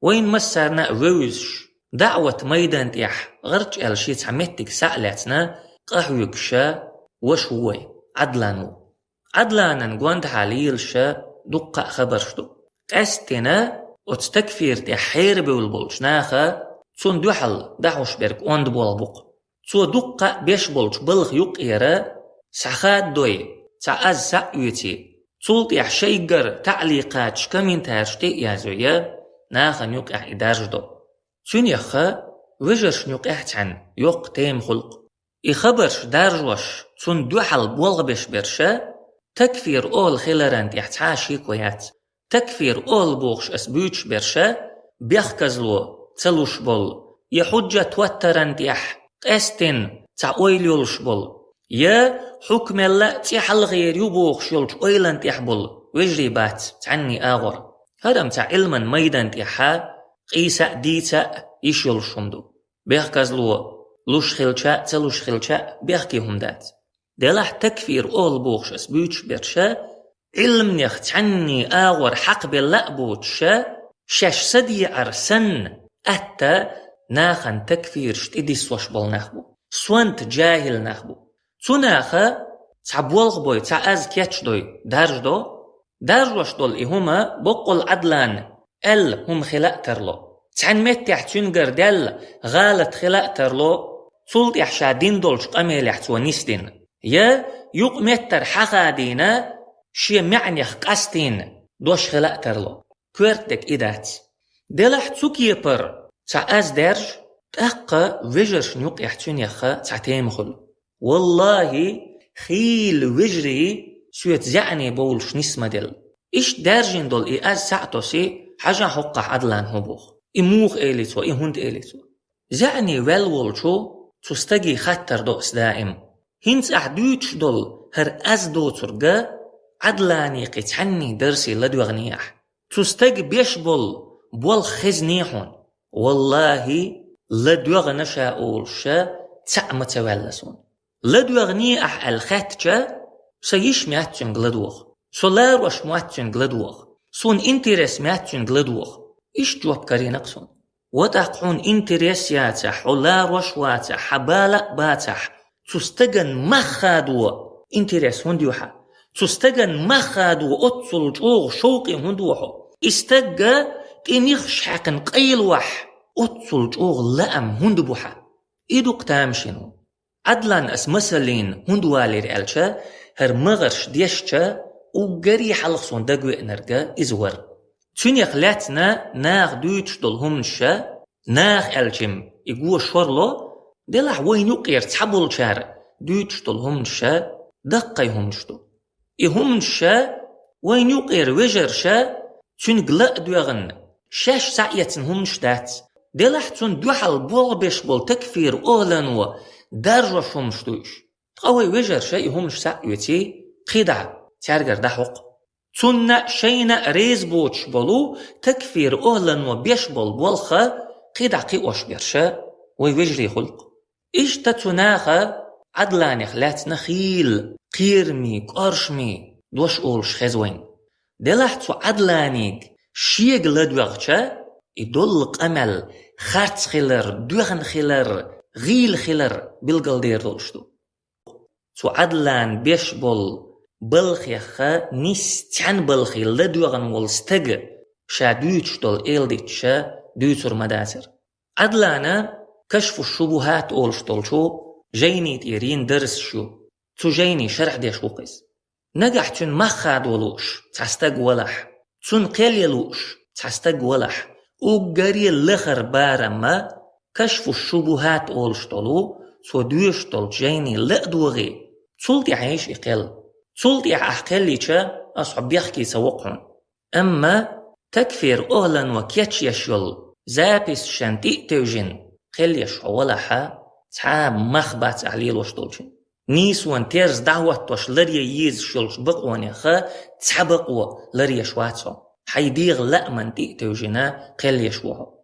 وين مسارنا ويوزش دعوة ميدان تيح غرج الشيت عمتك سألتنا قهوك شا وشوي عدلانا نقوند حاليل شا دقة خبرشتو قستنا وتستكفير تحير بالبولش ناخا تون دوحل دعوش برك اوند بولبوق تو دقة بيش بولش بلغ يقيرا سخات دوي تعز سأيوتي تولت يحشيقر تعليقات شكمين تارشتي يازويا ناخا نيوك إدارجدو تون يخا وجرش نيوك عن يوق تيم خلق يخبرش دارجوش تون دوحل بولغ بيش برشا تكفير أول خلران يحتعاشي كويات تكفير أول بوغش أسبوتش برشا بيخكزلو تلوش بول يحجة توتران تيح قستن تعويليولش بول يا حكم الله تيحل غير يبوغش يولش أيلان تيح بول وجري بات تعني آغر هرم تع علما ميدان تيحا قيسا ديتا يشيولش همدو بيخكزلو لوش خلشا تلوش خلشا بيخكيهم دات دلح تكفير أول بوغش أسبوتش برشا علم يخ تعني آغر حق بالله بوتشا شاش سدي أرسن أتا ناخن تكفير شتدي سوش بول نخبو سوانت جاهل نخبو تناخا تعبولغ بوي تعاز كيتش دوي دارجوش دول إهما بقول عدلان هم خلاء ترلو تعن مت يحتنقر دل غالت خلاء ترلو تولت يحشادين دولش قميل يحتوانيستين يا يوق متر حقادينا شي معني قاستين دوش خلاء ترلو كورتك إدات دلح تسوكيبر تعاز درج تأقى وجرش نيوق يحتون يخا تعتيمخل والله خيل وجري سويت زعني بولش نسمة دل إيش دارجين دول إياز ساعتوسي حاجة حقا عدلان هبوخ إموخ إيليتو إهند إيليتو زعني والولشو تستجي خطر دوس دائم هنس أحدوش دول هر أز دو ترقى عدلاني قتحني درسي لدوغنيح تستجي بيشبول بول خزنيحون والله لدوغ نشاؤولشا تعمى تولسون لدوغنيح الخاتشا سيش مياتشن غلدوغ سولار وش مياتشن غلدوغ سون انترس مياتشن غلدوغ إيش جواب كارينقسون وتقعون انترس ياتح ولار وش واتح حبالة باتح تستجن مخادو انترس هندوحا تستجن مخادو أتصل جوغ شوقي هندوحو استجا تنيخش حقن قيل وح أتصل جوغ لأم هندبوحا إدو قتامشنو عدلان اسمسلين هندوالي رألشا هر مغرش ديششا وقري حلقصون دقوئ نرقا إزور تنيخ لاتنا ناغ دوتش دولهمشا ناغ ألجم إقوى شورلو دلح وين يقير تحبول شار دوتش دولهمشا دقيهمشتو إهمشا وين يقير وجرشا تنقلق دوغن شاش سعيتن همشتات دلح تن دوحل بول بيش بول تكفير أولانو درجة شمشتوش قوي وجرشا إهمش سعيتي قيدع تارجر دحق تن شينا ريز بوتش بولو تكفير أولانو بيش بول بولخا قيدع قيوش بيرشا ويوجري خلق إيش تتناخا عدلاني خلات نخيل قيرمي قرشمي دوش أولش خزوين دلحتو عدلانيك شيق لدوغشا يدل قمل خارت خلر دوغن خلر غيل خلر بالقلدير دولشتو تو عدلان بيش بول بلخيخا نستعن بلخي لدوغن والستق شا دوتش دول إلدتشا دوتر مداتر عدلانا كشف الشبهات أولشتولشو جيني تيرين درس شو تو جيني شرح ديش وقز نجح تن مخاد ولوش تستق ولح تن قليلوش تستق ولح وقري اللخر بارما كشف الشبهات أولشتولو تو دوشتول جيني لأدوغي تولتي عيش إقل تولتي أحقليشا أصحب يحكي سوقهن أما تكفير أهلا وكيتش يشول زابس شانتي توجن قليش ولحا تعاب مخبات عليل وشتولشن نيسوان تيرز دعوة توش لريا ييز شلش بقوان يخا تحبقوا لريا شواتسو حيديغ لأمن تيجنا قل يشوهو